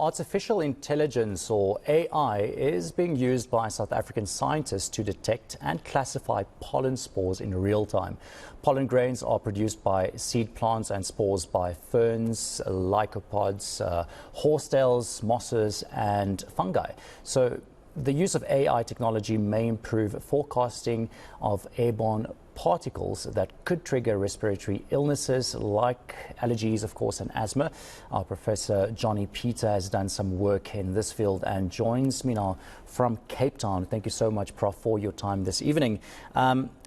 Artificial intelligence, or AI, is being used by South African scientists to detect and classify pollen spores in real time. Pollen grains are produced by seed plants and spores by ferns, lycopods, horsetails, mosses and fungi. So the use of AI technology may improve forecasting of airborne particles that could trigger respiratory illnesses like allergies, of course, and asthma. Our Professor Jonny Peter has done some work in this field and joins me now from Cape Town. Thank you so much, Prof, for your time this evening.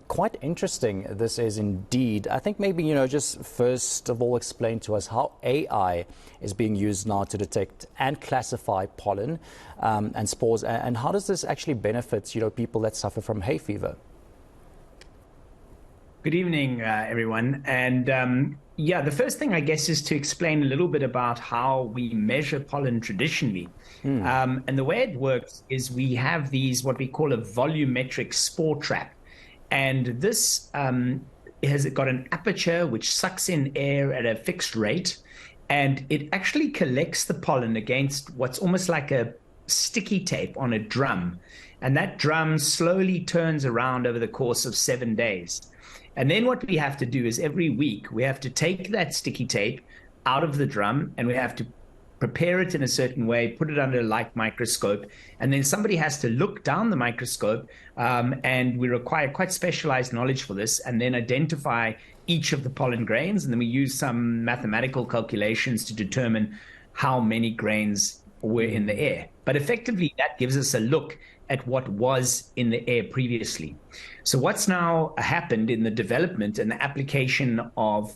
Quite interesting this is indeed. I think maybe, just first of all explain to us how AI is being used now to detect and classify pollen and spores, and how does this actually benefit, people that suffer from hay fever? Good evening, everyone. And the first thing, I guess, is to explain a little bit about how we measure pollen traditionally. And the way it works is we have these, what we call a volumetric spore trap. And this has got an aperture which sucks in air at a fixed rate. And it actually collects the pollen against what's almost like a sticky tape on a drum. And that drum slowly turns around over the course of 7 days. And then what we have to do is every week we have to take that sticky tape out of the drum and we have to prepare it in a certain way, put it under a light microscope, and then somebody has to look down the microscope, and we require quite specialized knowledge for this, and then identify each of the pollen grains, and then we use some mathematical calculations to determine how many grains were in the air. But effectively, that gives us a look at what was in the air previously. So what's now happened in the development and the application of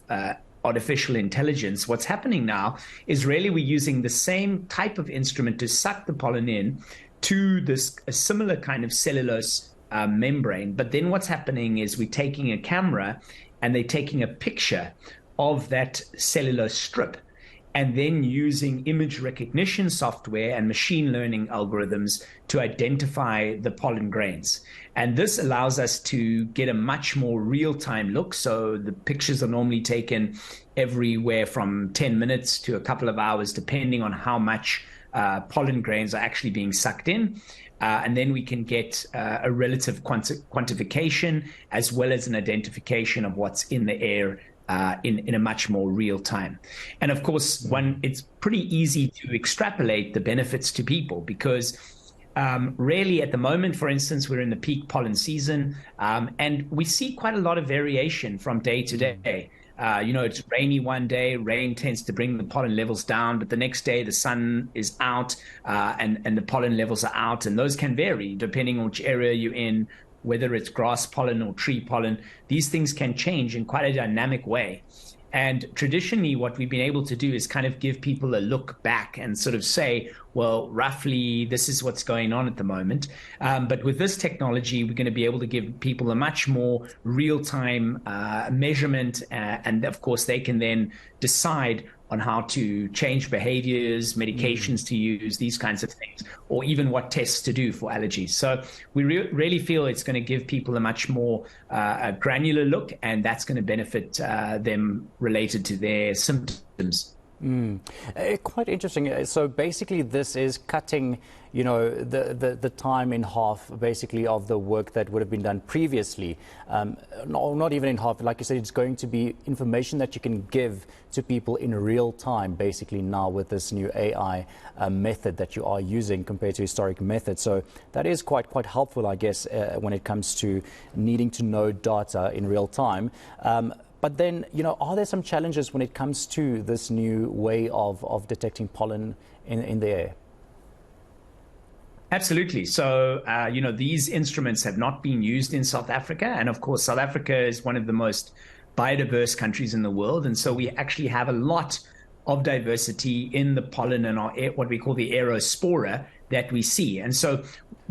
artificial intelligence, what's happening now is really we're using the same type of instrument to suck the pollen in to a similar kind of cellulose membrane. But then what's happening is we're taking a camera and they're taking a picture of that cellulose strip, and then using image recognition software and machine learning algorithms to identify the pollen grains. And this allows us to get a much more real-time look. So the pictures are normally taken everywhere from 10 minutes to a couple of hours, depending on how much pollen grains are actually being sucked in. And then we can get a relative quantification as well as an identification of what's in the air in a much more real time. And of course, it's pretty easy to extrapolate the benefits to people because really at the moment, for instance, we're in the peak pollen season, and we see quite a lot of variation from day to day. It's rainy one day, rain tends to bring the pollen levels down, but the next day the sun is out and the pollen levels are out, and those can vary depending on which area you're in, whether it's grass pollen or tree pollen. These things can change in quite a dynamic way. And traditionally, what we've been able to do is kind of give people a look back and sort of say, well, roughly this is what's going on at the moment. But with this technology, we're going to be able to give people a much more real-time measurement. And of course, they can then decide on how to change behaviors, medications to use, these kinds of things, or even what tests to do for allergies. So we really feel it's going to give people a much more granular look, and that's going to benefit them related to their symptoms. Quite interesting. So basically this is cutting, the time in half, basically, of the work that would have been done previously. Not even in half. Like you said, it's going to be information that you can give to people in real time, basically, now with this new AI method that you are using compared to historic methods. So that is quite helpful, I guess, when it comes to needing to know data in real time. But then, are there some challenges when it comes to this new way of detecting pollen in the air? Absolutely. So, these instruments have not been used in South Africa. And of course, South Africa is one of the most biodiverse countries in the world. And so we actually have a lot of diversity in the pollen and what we call the aerospora that we see. And so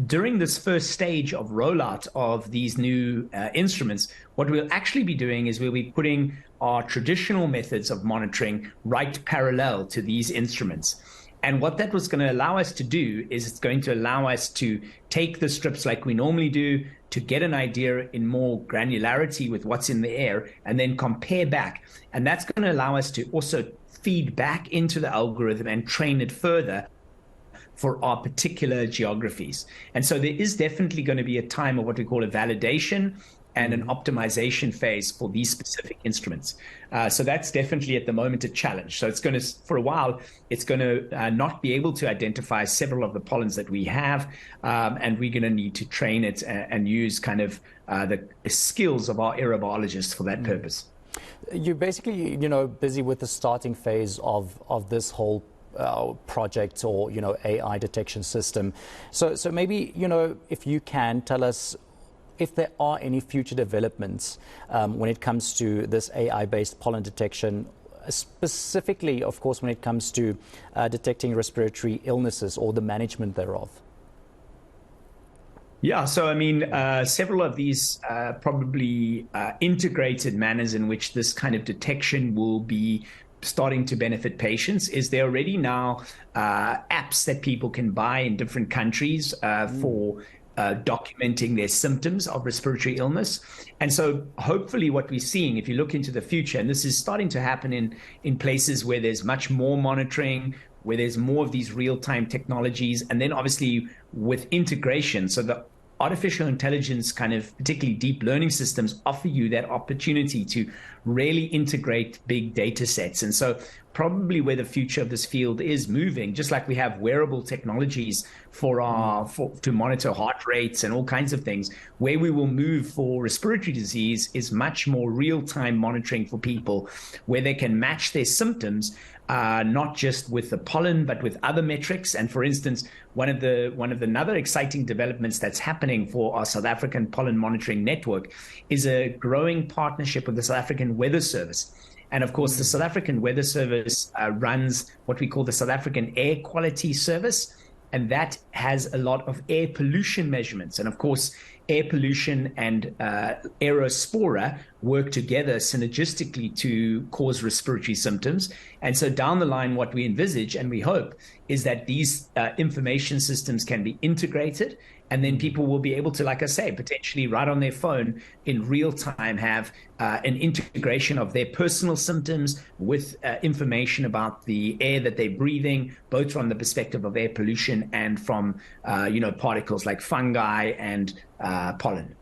during this first stage of rollout of these new instruments, what we'll actually be doing is we'll be putting our traditional methods of monitoring right parallel to these instruments. And what that was going to allow us to do is it's going to allow us to take the strips like we normally do to get an idea in more granularity with what's in the air and then compare back. And that's going to allow us to also feed back into the algorithm and train it further for our particular geographies. And so there is definitely going to be a time of what we call a validation and an optimization phase for these specific instruments. So that's definitely at the moment a challenge. So it's going to, for a while, it's going to not be able to identify several of the pollens that we have, and we're going to need to train it and use kind of the skills of our aerobiologists for that purpose. You're basically, busy with the starting phase of this whole project or, AI detection system. So maybe, if you can tell us if there are any future developments when it comes to this AI-based pollen detection, specifically, of course, when it comes to detecting respiratory illnesses or the management thereof. Yeah, so I mean, several of these probably integrated manners in which this kind of detection will be starting to benefit patients is there already now apps that people can buy in different countries for documenting their symptoms of respiratory illness. And so hopefully what we're seeing, if you look into the future, and this is starting to happen in places where there's much more monitoring, where there's more of these real-time technologies, and then obviously with integration, so the artificial intelligence kind of particularly deep learning systems offer you that opportunity to really integrate big data sets. And so probably where the future of this field is moving, just like we have wearable technologies to monitor heart rates and all kinds of things, where we will move for respiratory disease is much more real-time monitoring for people, where they can match their symptoms not just with the pollen, but with other metrics. And for instance, one of the another exciting developments that's happening for our South African pollen monitoring network is a growing partnership with the South African Weather Service. And of course, the South African Weather Service runs what we call the South African Air Quality Service, and that has a lot of air pollution measurements. And of course, air pollution and aerospora work together synergistically to cause respiratory symptoms. And so down the line, what we envisage and we hope is that these information systems can be integrated, and then people will be able to, like I say, potentially right on their phone in real time have an integration of their personal symptoms with information about the air that they're breathing, both from the perspective of air pollution and from particles like fungi and pollen.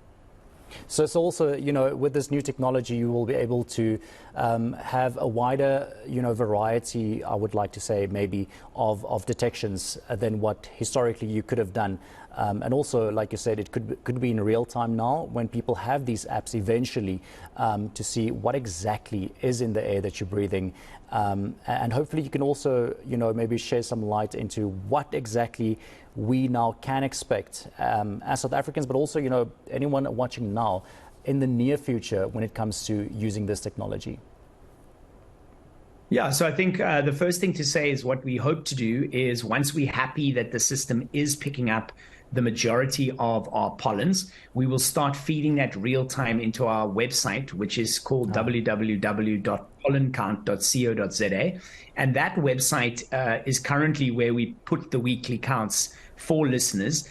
So it's also, with this new technology, you will be able to have a wider, variety, I would like to say, maybe, of detections than what historically you could have done. And also, like you said, it could be in real time now when people have these apps eventually to see what exactly is in the air that you're breathing. And hopefully you can also, maybe share some light into what exactly we now can expect as South Africans, but also, anyone watching now in the near future when it comes to using this technology. Yeah, so I think the first thing to say is what we hope to do is once we're happy that the system is picking up the majority of our pollens, we will start feeding that real time into our website, which is called www.pollencount.co.za. And that website is currently where we put the weekly counts for listeners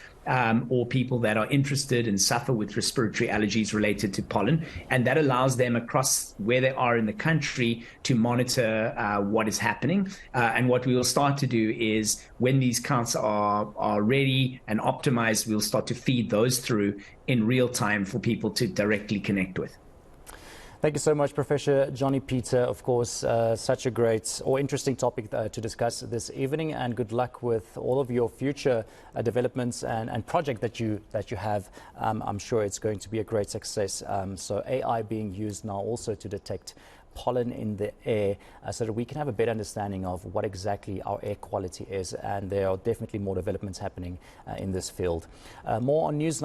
or people that are interested and suffer with respiratory allergies related to pollen. And that allows them across where they are in the country to monitor what is happening. And what we will start to do is when these counts are ready and optimized, we'll start to feed those through in real time for people to directly connect with. Thank you so much, Professor Jonny Peter. Of course, such a great or interesting topic to discuss this evening, and good luck with all of your future developments and project that you have. I'm sure it's going to be a great success. So AI being used now also to detect pollen in the air so that we can have a better understanding of what exactly our air quality is. And there are definitely more developments happening in this field. More on News